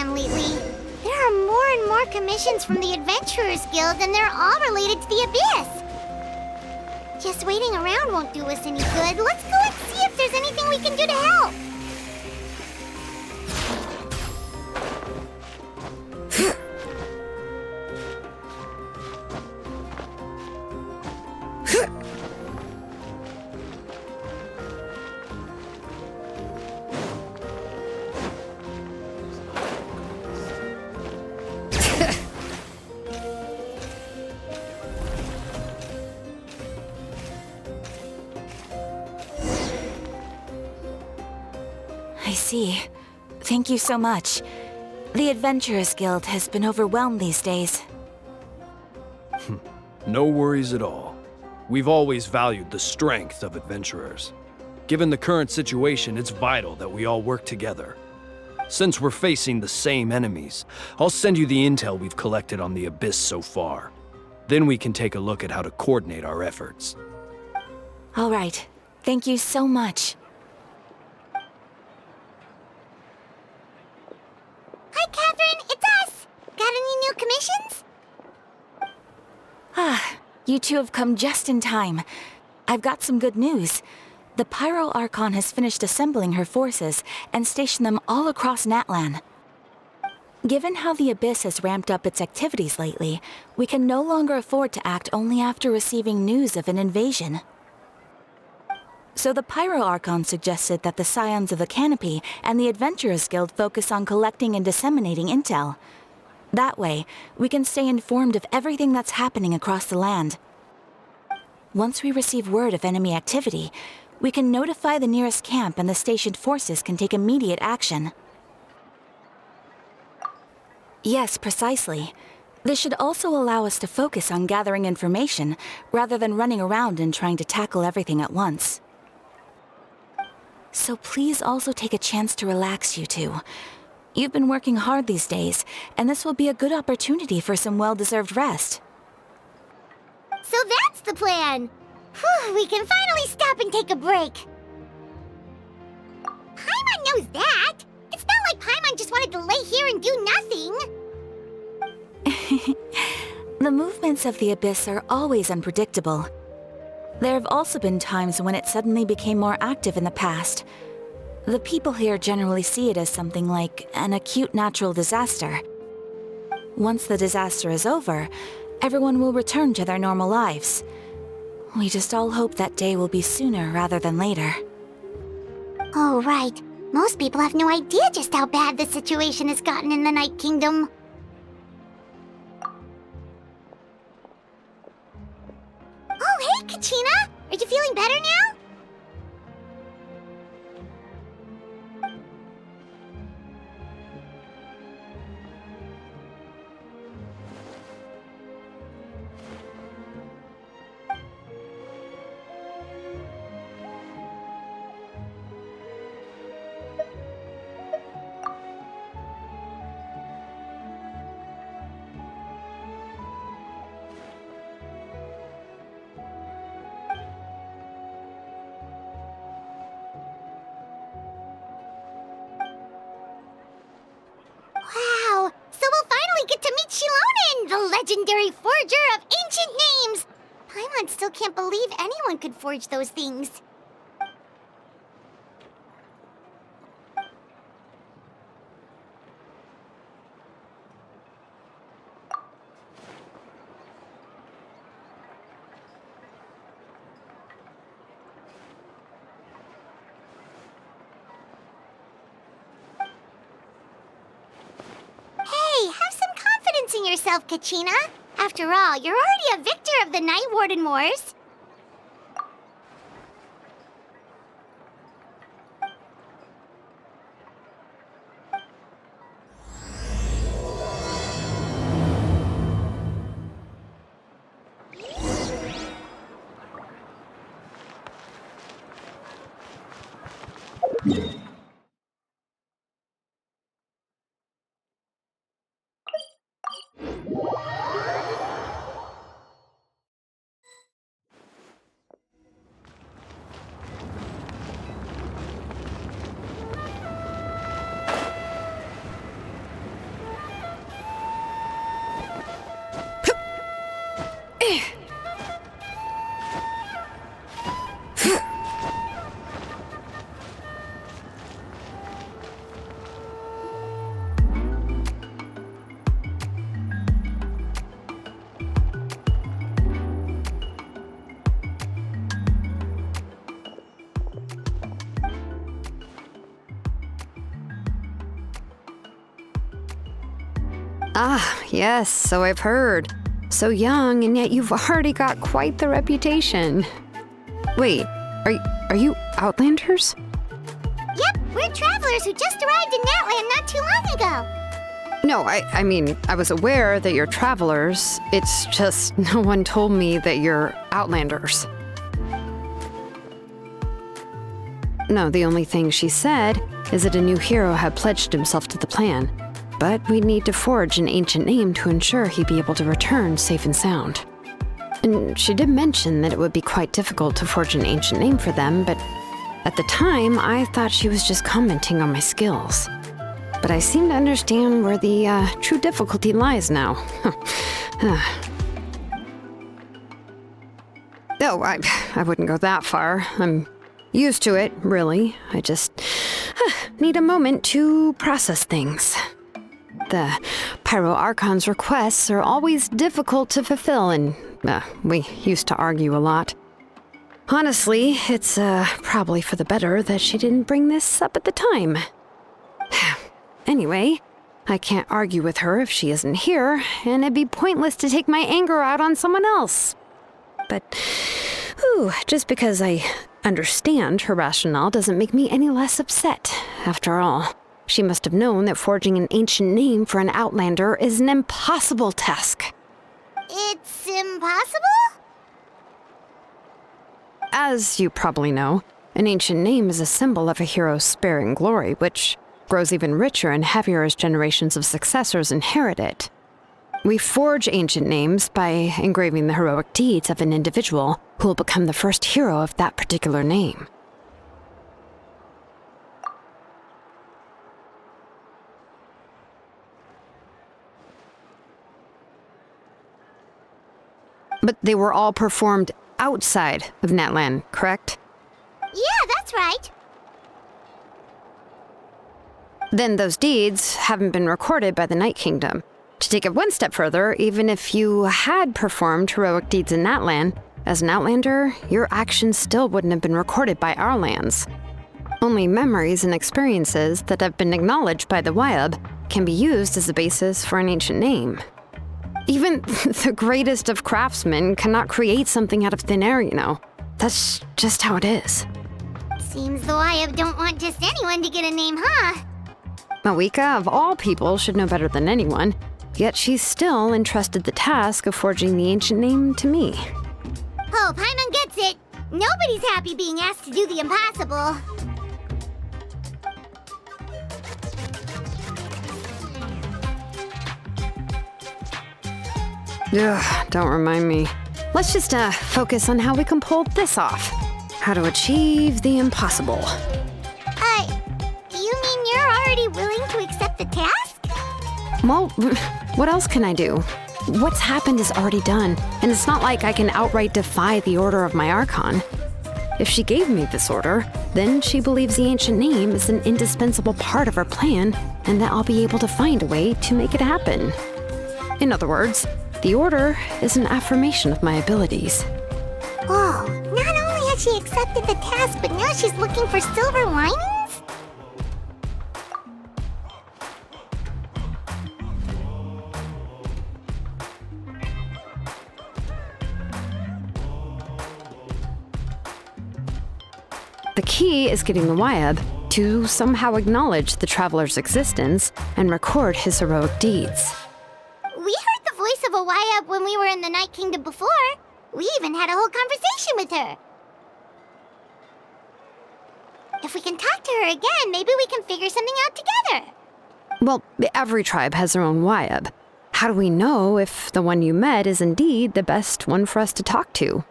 clan lately. There are more and more commissions from the Adventurers Guild, and they're all related to the Abyss. Just waiting around won't do us any good. Let's go and see if there's anything we can do to help. I see. Thank you so much. The Adventurers Guild has been overwhelmed these days. No worries at all. We've always valued the strength of adventurers. Given the current situation, it's vital that we all work together. Since we're facing the same enemies, I'll send you the intel we've collected on the Abyss so far. Then we can take a look at how to coordinate our efforts. All right. Thank you so much. Hi, Catherine. It's us. Got any new commissions? You two have come just in time. I've got some good news. The Pyro Archon has finished assembling her forces and stationed them all across Natlan. Given how the Abyss has ramped up its activities lately, we can no longer afford to act only after receiving news of an invasion. So the Pyro Archon suggested that the Scions of the Canopy and the Adventurers Guild focus on collecting and disseminating intel. That way, we can stay informed of everything that's happening across the land. Once we receive word of enemy activity, we can notify the nearest camp and the stationed forces can take immediate action. Yes, precisely. This should also allow us to focus on gathering information, rather than running around and trying to tackle everything at once. So please also take a chance to relax, you two. You've been working hard these days, and this will be a good opportunity for some well-deserved rest. So that's the plan. Whew, we can finally stop and take a break. Paimon knows that. It's not like Paimon just wanted to lay here and do nothing. The movements of the Abyss are always unpredictable. There have also been times when it suddenly became more active in the past. The people here generally see it as something like an acute natural disaster. Once the disaster is over, everyone will return to their normal lives. We just all hope that day will be sooner rather than later. Oh, right. Most people have no idea just how bad the situation has gotten in the Night Kingdom. Oh, hey, Kachina! Are you feeling better now? Wow! So we'll finally get to meet Shilonen, the legendary forger of ancient names! Paimon still can't believe anyone could forge those things. Hey, have some confidence in yourself, Kachina. After all, you're already a victor of the Night Warden Wars. Ah, yes, so I've heard. So young, and yet you've already got quite the reputation. Wait, are you Outlanders? Yep, we're travelers who just arrived in Natland not too long ago. No, I mean, I was aware that you're travelers. It's just no one told me that you're Outlanders. No, the only thing she said is that a new hero had pledged himself to the plan. But we'd need to forge an ancient name to ensure he'd be able to return safe and sound. And she did mention that it would be quite difficult to forge an ancient name for them, but at the time, I thought she was just commenting on my skills. But I seem to understand where the true difficulty lies now. Oh, I wouldn't go that far. I'm used to it, really. I just need a moment to process things. The Pyro Archon's requests are always difficult to fulfill, and we used to argue a lot. Honestly, it's probably for the better that she didn't bring this up at the time. Anyway, I can't argue with her if she isn't here, and it'd be pointless to take my anger out on someone else. But, just because I understand her rationale doesn't make me any less upset. After all, she must have known that forging an ancient name for an Outlander is an impossible task. It's impossible? As you probably know, an ancient name is a symbol of a hero's spirit and glory, which grows even richer and heavier as generations of successors inherit it. We forge ancient names by engraving the heroic deeds of an individual who will become the first hero of that particular name. But they were all performed outside of Natland, correct? Yeah, that's right. Then those deeds haven't been recorded by the Night Kingdom. To take it one step further, even if you had performed heroic deeds in Natland, as an Outlander, your actions still wouldn't have been recorded by our lands. Only memories and experiences that have been acknowledged by the Wyab can be used as a basis for an ancient name. Even the greatest of craftsmen cannot create something out of thin air, you know. That's just how it is. Seems the Wyab don't want just anyone to get a name, huh? Mawika, of all people, should know better than anyone, yet she's still entrusted the task of forging the ancient name to me. Oh, Paimon gets it. Nobody's happy being asked to do the impossible. Ugh, don't remind me. Let's just focus on how we can pull this off. How to achieve the impossible. You mean you're already willing to accept the task? Well, what else can I do? What's happened is already done, and it's not like I can outright defy the order of my Archon. If she gave me this order, then she believes the ancient name is an indispensable part of her plan, and that I'll be able to find a way to make it happen. In other words, the order is an affirmation of my abilities. Whoa, not only has she accepted the task, but now she's looking for silver linings? The key is getting the Wyab to somehow acknowledge the traveler's existence and record his heroic deeds. We heard the voice of a Wyab when we were in the Night Kingdom before. We even had a whole conversation with her. If we can talk to her again, maybe we can figure something out together. Well, every tribe has their own Wyab. How do we know if the one you met is indeed the best one for us to talk to?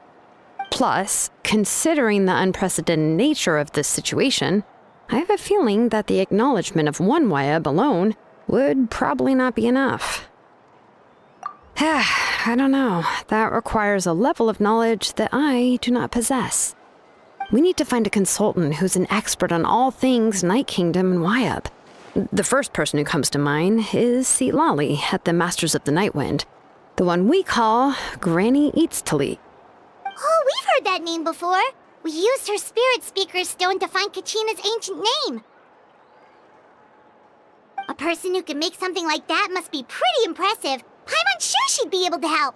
Plus, considering the unprecedented nature of this situation, I have a feeling that the acknowledgement of one Wyab alone would probably not be enough. I don't know. That requires a level of knowledge that I do not possess. We need to find a consultant who's an expert on all things Night Kingdom and Wyab. The first person who comes to mind is Seatlali at the Masters of the Nightwind, the one we call Granny Eatstali. Oh, we've heard that name before. We used her spirit speaker stone to find Kachina's ancient name. A person who can make something like that must be pretty impressive. I'm sure she'd be able to help.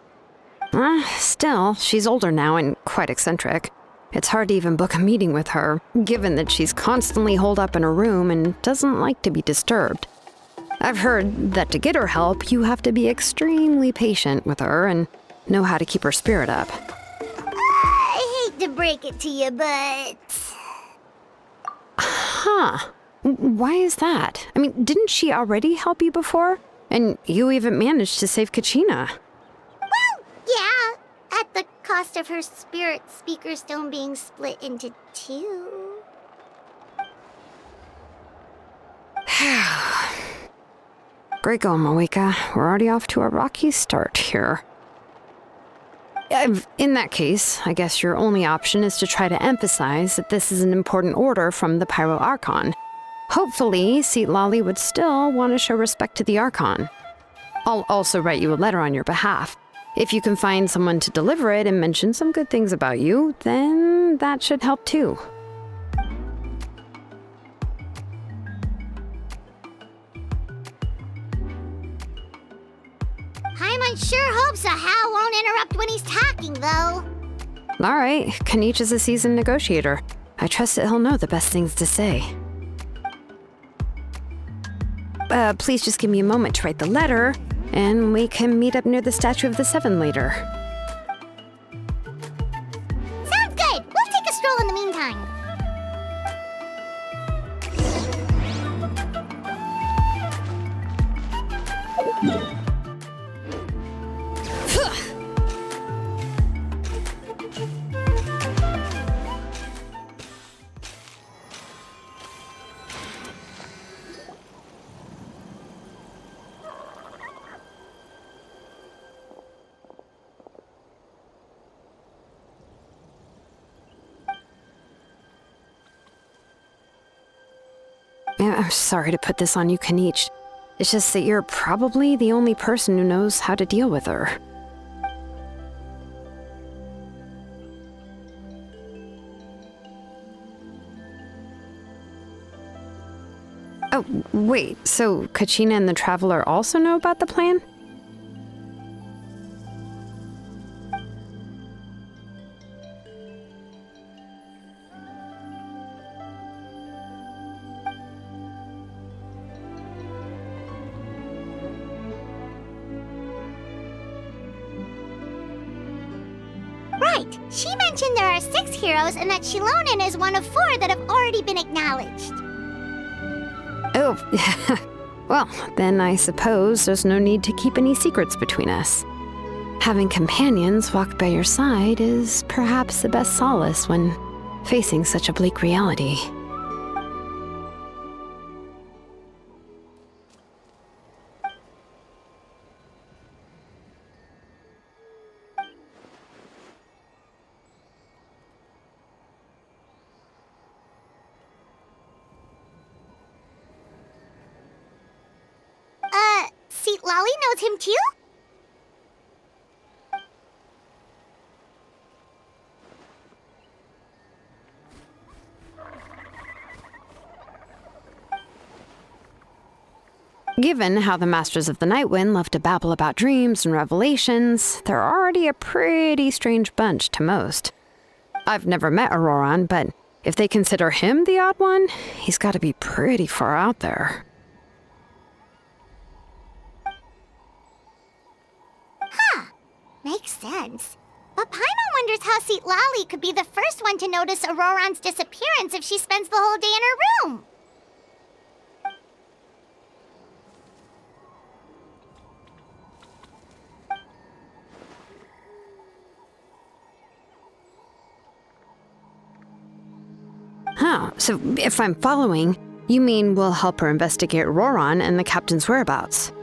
Still, she's older now and quite eccentric. It's hard to even book a meeting with her, given that she's constantly holed up in her room and doesn't like to be disturbed. I've heard that to get her help, you have to be extremely patient with her and know how to keep her spirit up. I hate to break it to you, but... Huh. Why is that? I mean, didn't she already help you before? And you even managed to save Kachina. Well, yeah. At the cost of her spirit speaker stone being split into two. Great going, Moeka. We're already off to a rocky start here. In that case, I guess your only option is to try to emphasize that this is an important order from the Pyro Archon. Hopefully, Seatlali would still want to show respect to the Archon. I'll also write you a letter on your behalf. If you can find someone to deliver it and mention some good things about you, then that should help too. Paimon sure hopes a Hal won't interrupt when he's talking, though. All right, Kanich is a seasoned negotiator. I trust that he'll know the best things to say. Please just give me a moment to write the letter, and we can meet up near the Statue of the Seven later. Sounds good. We'll take a stroll in the meantime. I'm sorry to put this on you, Kanich. It's just that you're probably the only person who knows how to deal with her. Oh, wait, so Kachina and the Traveler also know about the plan? Right. She mentioned there are 6 heroes and that Shilonen is one of 4 that have already been acknowledged. Oh, well, then I suppose there's no need to keep any secrets between us. Having companions walk by your side is perhaps the best solace when facing such a bleak reality. Seatlali knows him too? Given how the Masters of the Nightwind love to babble about dreams and revelations, they're already a pretty strange bunch to most. I've never met Auroran, but if they consider him the odd one, he's got to be pretty far out there. Makes sense. But Paimon wonders how Seatlali could be the first one to notice Auroran's disappearance if she spends the whole day in her room. Huh, so if I'm following, you mean we'll help her investigate Auroran and the captain's whereabouts?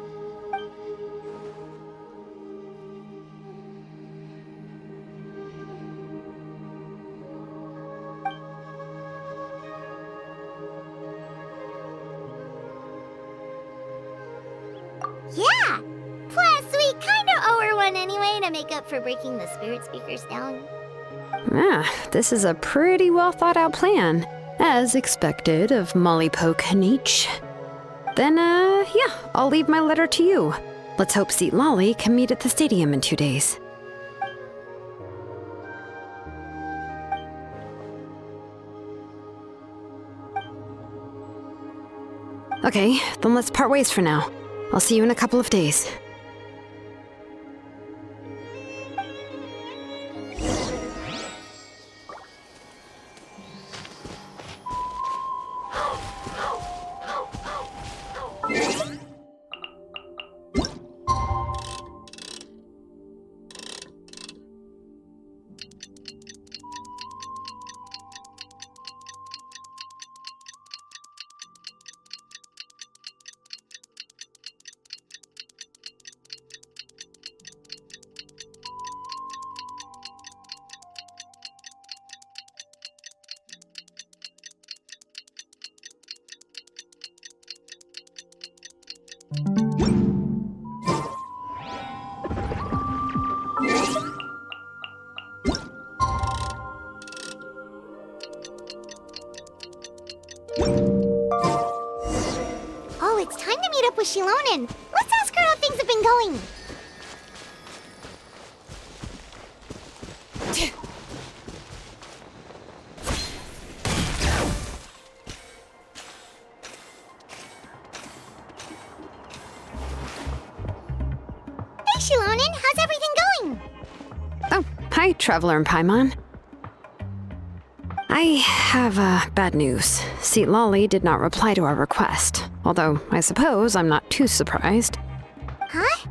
Yeah! Plus, we kinda owe her one anyway to make up for breaking the spirit speakers down. This is a pretty well thought out plan, as expected of Molly Poe Kanich. Then, yeah, I'll leave my letter to you. Let's hope Seat Lolly can meet at the stadium in 2 days. Okay, then let's part ways for now. I'll see you in a couple of days. Oh, it's time to meet up with Shilonen. Let's ask her how things have been going. Hey, Shilonen, how's everything going? Oh, hi, Traveler and Paimon. I have bad news. Seat Lolly did not reply to our request, although I suppose I'm not too surprised. Huh?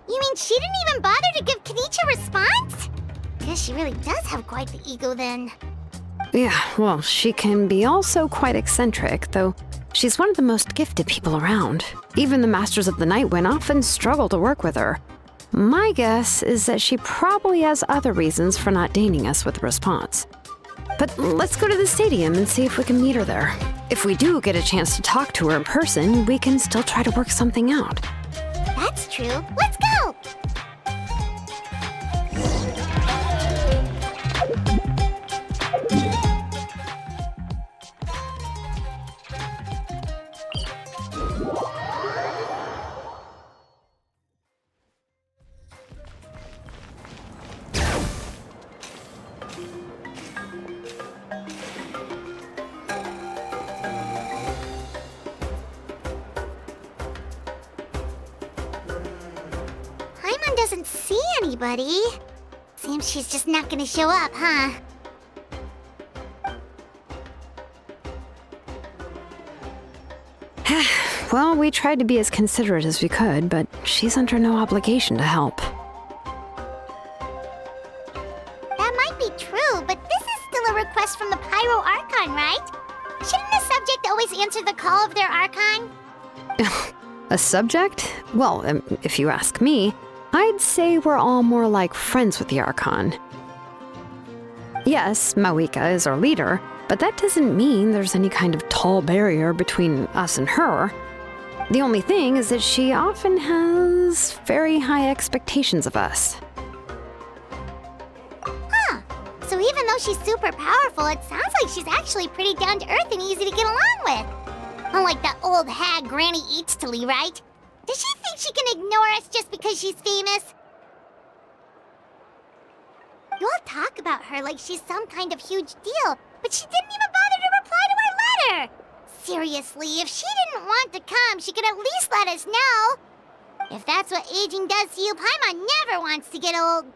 You mean she didn't even bother to give Kenichi a response? Guess she really does have quite the ego then. Yeah, well, she can be also quite eccentric, though she's one of the most gifted people around. Even the Masters of the Nightwind often struggle to work with her. My guess is that she probably has other reasons for not deigning us with a response. But let's go to the stadium and see if we can meet her there. If we do get a chance to talk to her in person, we can still try to work something out. That's true. Let's go! Paimon doesn't see anybody. Seems she's just not gonna show up, huh? Well, we tried to be as considerate as we could, but she's under no obligation to help. That might be true, but this is still a request from the Pyro Archon, right? Shouldn't the subject always answer the call of their Archon? A subject? Well, if you ask me, I'd say we're all more like friends with the Archon. Yes, Mawika is our leader, but that doesn't mean there's any kind of tall barrier between us and her. The only thing is that she often has very high expectations of us. Huh. So even though she's super powerful, it sounds like she's actually pretty down to earth and easy to get along with. Unlike that old hag Granny Eatstily, right? Does she think she can ignore us just because she's famous? You all talk about her like she's some kind of huge deal, but she didn't even bother to reply to our letter! Seriously, if she didn't want to come, she could at least let us know. If that's what aging does to you, Paimon never wants to get old.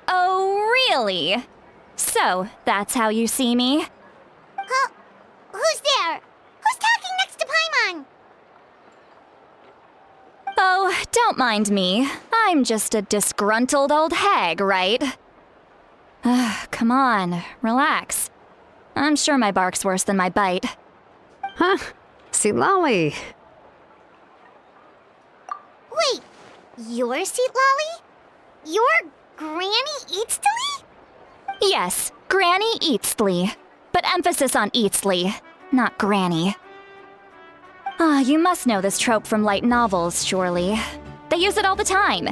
Oh, really? So, that's how you see me? Huh? Who's there? Who's talking next to Paimon? Oh, don't mind me. I'm just a disgruntled old hag, right? Come on, relax. I'm sure my bark's worse than my bite. Huh? Seat Lolly. Wait, you're Seat Lolly? You're Granny Eatstily? Yes, Granny Eatsley. But emphasis on Eatsley, not Granny. You must know this trope from light novels, surely. They use it all the time.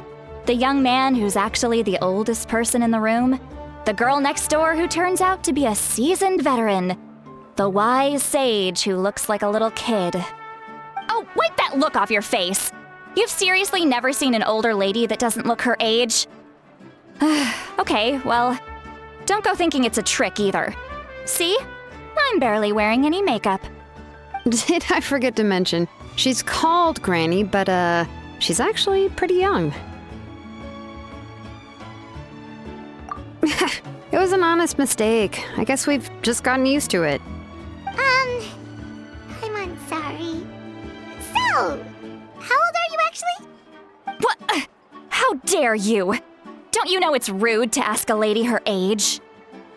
The young man who's actually the oldest person in the room. The girl next door who turns out to be a seasoned veteran. The wise sage who looks like a little kid. Oh, wipe that look off your face! You've seriously never seen an older lady that doesn't look her age? Okay, well, don't go thinking it's a trick either. See? I'm barely wearing any makeup. Did I forget to mention, she's called Granny, but she's actually pretty young. It was an honest mistake. I guess we've just gotten used to it. I'm sorry. So, how old are you actually? What? How dare you? Don't you know it's rude to ask a lady her age?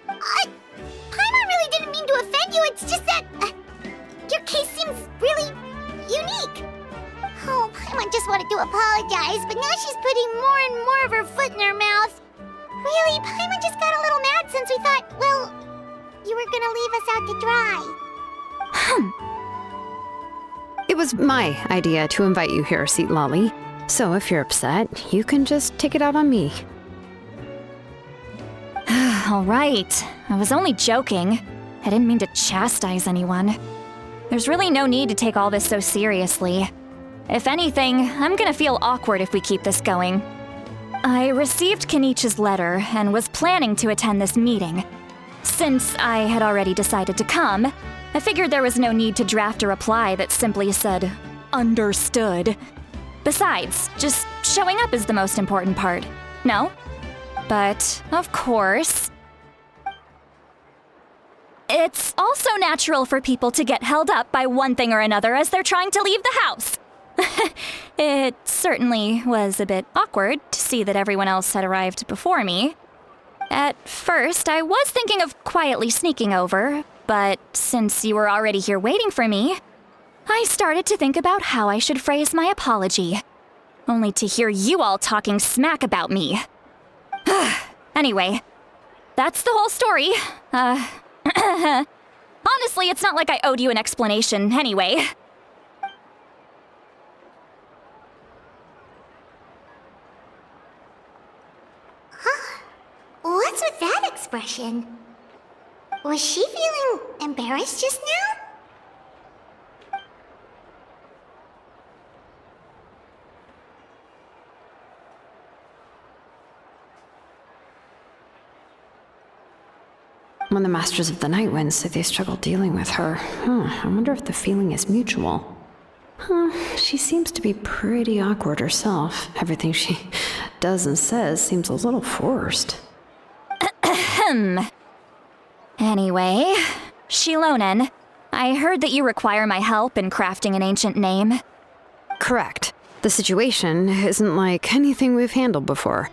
Paimon really didn't mean to offend you, it's just that your case seems really unique. Oh, Paimon just wanted to apologize, but now she's putting more and more of her foot in her mouth. Really, Paimon just got a little mad since we thought, well, you were gonna leave us out to dry. It was my idea to invite you here, Seat Lolly. So if you're upset, you can just take it out on me. All right. I was only joking. I didn't mean to chastise anyone. There's really no need to take all this so seriously. If anything, I'm gonna feel awkward if we keep this going. I received Kenichi's letter and was planning to attend this meeting. Since I had already decided to come, I figured there was no need to draft a reply that simply said, "Understood." Besides, just showing up is the most important part, no? But, of course, it's also natural for people to get held up by one thing or another as they're trying to leave the house. It certainly was a bit awkward to see that everyone else had arrived before me. At first, I was thinking of quietly sneaking over, but since you were already here waiting for me, I started to think about how I should phrase my apology. Only to hear you all talking smack about me. Anyway, that's the whole story. Honestly, it's not like I owed you an explanation anyway. What's with that expression? Was she feeling embarrassed just now? When the Masters of the Night Wind say they struggle dealing with her, I wonder if the feeling is mutual. She seems to be pretty awkward herself. Everything she does and says seems a little forced. Anyway, Shilonen, I heard that you require my help in crafting an ancient name. Correct. The situation isn't like anything we've handled before.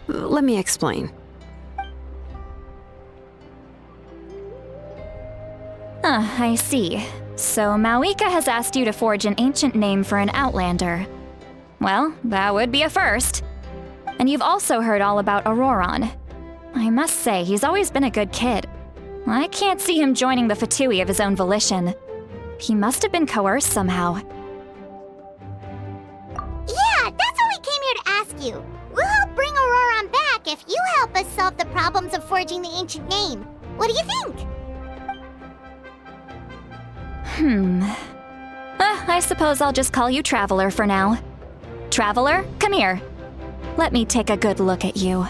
Let me explain. I see. So Mawika has asked you to forge an ancient name for an Outlander. Well, that would be a first. And you've also heard all about Auroron. I must say, he's always been a good kid. I can't see him joining the Fatui of his own volition. He must have been coerced somehow. Yeah, that's what we came here to ask you. We'll help bring Auroron back if you help us solve the problems of forging the ancient name. What do you think? I suppose I'll just call you Traveler for now. Traveler, come here. Let me take a good look at you.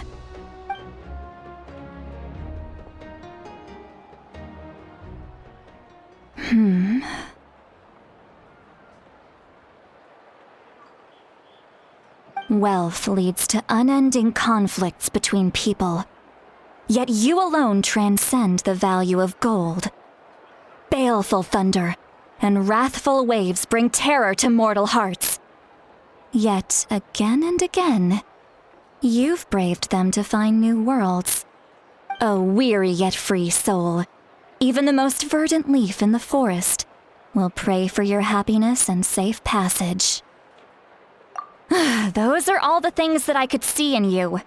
Wealth leads to unending conflicts between people. Yet you alone transcend the value of gold. Baleful thunder and wrathful waves bring terror to mortal hearts. Yet again and again, you've braved them to find new worlds. A weary yet free soul, even the most verdant leaf in the forest will pray for your happiness and safe passage. Those are all the things that I could see in you.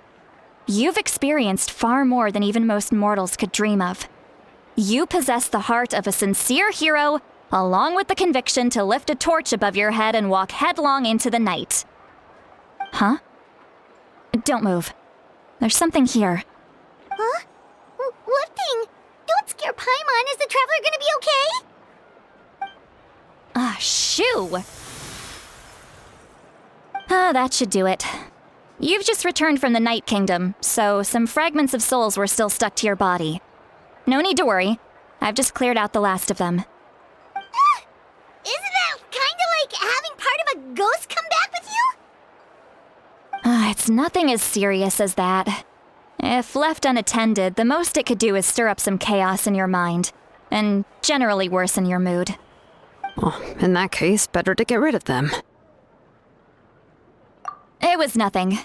You've experienced far more than even most mortals could dream of. You possess the heart of a sincere hero, along with the conviction to lift a torch above your head and walk headlong into the night. Huh? Don't move. There's something here. Huh? What thing? Don't scare your Paimon. Is the traveler gonna be okay? Shoo! That should do it. You've just returned from the Night Kingdom, so some fragments of souls were still stuck to your body. No need to worry. I've just cleared out the last of them. Isn't that kinda like having part of a ghost come back with you? It's nothing as serious as that. If left unattended, the most it could do is stir up some chaos in your mind, and generally worsen your mood. Well, in that case, better to get rid of them. It was nothing.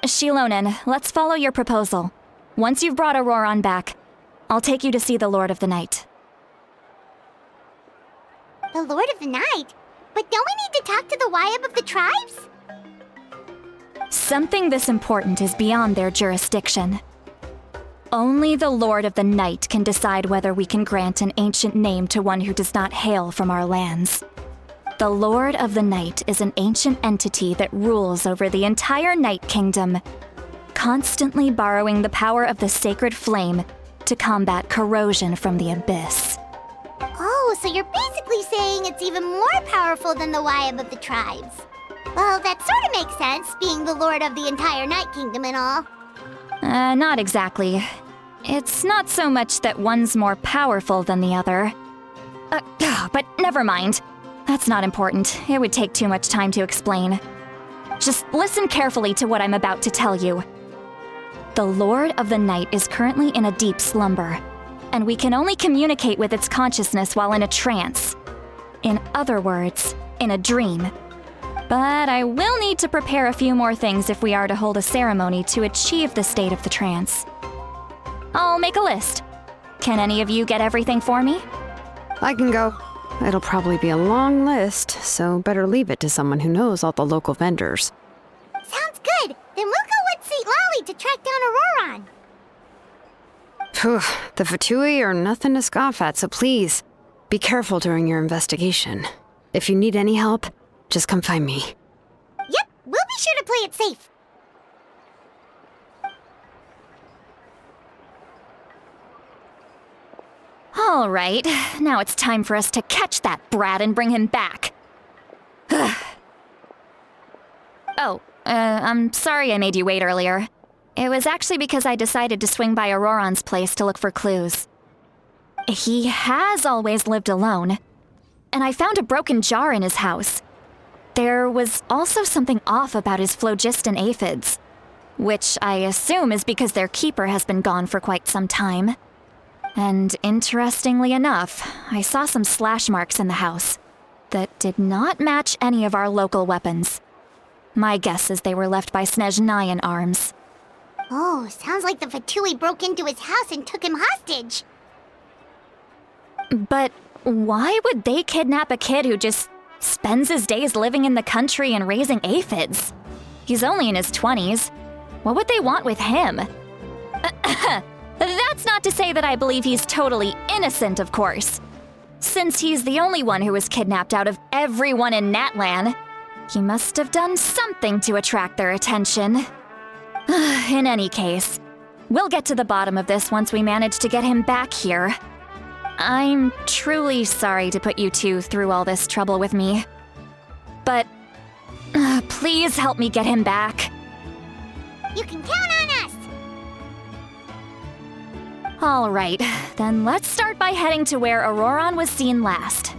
Shilonen, let's follow your proposal. Once you've brought Auroron back, I'll take you to see the Lord of the Night. The Lord of the Night? But don't we need to talk to the Wyab of the tribes? Something this important is beyond their jurisdiction. Only the Lord of the Night can decide whether we can grant an ancient name to one who does not hail from our lands. The Lord of the Night is an ancient entity that rules over the entire Night Kingdom, constantly borrowing the power of the sacred flame to combat corrosion from the abyss. Oh, so you're basically saying it's even more powerful than the Wyab of the tribes. Well, that sort of makes sense, being the Lord of the entire Night Kingdom and all. Not exactly. It's not so much that one's more powerful than the other. But never mind. That's not important. It would take too much time to explain. Just listen carefully to what I'm about to tell you. The Lord of the Night is currently in a deep slumber, and we can only communicate with its consciousness while in a trance. In other words, in a dream. But I will need to prepare a few more things if we are to hold a ceremony to achieve the state of the trance. I'll make a list. Can any of you get everything for me? I can go. It'll probably be a long list, so better leave it to someone who knows all the local vendors. Sounds good. Then we'll go with St. Lolly to track down Auroron. Phew, the Fatui are nothing to scoff at, so please, be careful during your investigation. If you need any help, just come find me. Yep, we'll be sure to play it safe. All right, now it's time for us to catch that brat and bring him back. I'm sorry I made you wait earlier. It was actually because I decided to swing by Auroron's place to look for clues. He has always lived alone, and I found a broken jar in his house. There was also something off about his phlogiston aphids, which I assume is because their keeper has been gone for quite some time. And interestingly enough, I saw some slash marks in the house that did not match any of our local weapons. My guess is they were left by Snezhnayan arms. Oh, sounds like the Fatui broke into his house and took him hostage. But why would they kidnap a kid who just spends his days living in the country and raising aphids? He's only in his 20s. What would they want with him? That's not to say that I believe he's totally innocent, of course. Since he's the only one who was kidnapped out of everyone in Natlan, he must have done something to attract their attention. In any case, we'll get to the bottom of this once we manage to get him back here. I'm truly sorry to put you two through all this trouble with me. But please help me get him back. You can count on us! All right, then let's start by heading to where Auroron was seen last.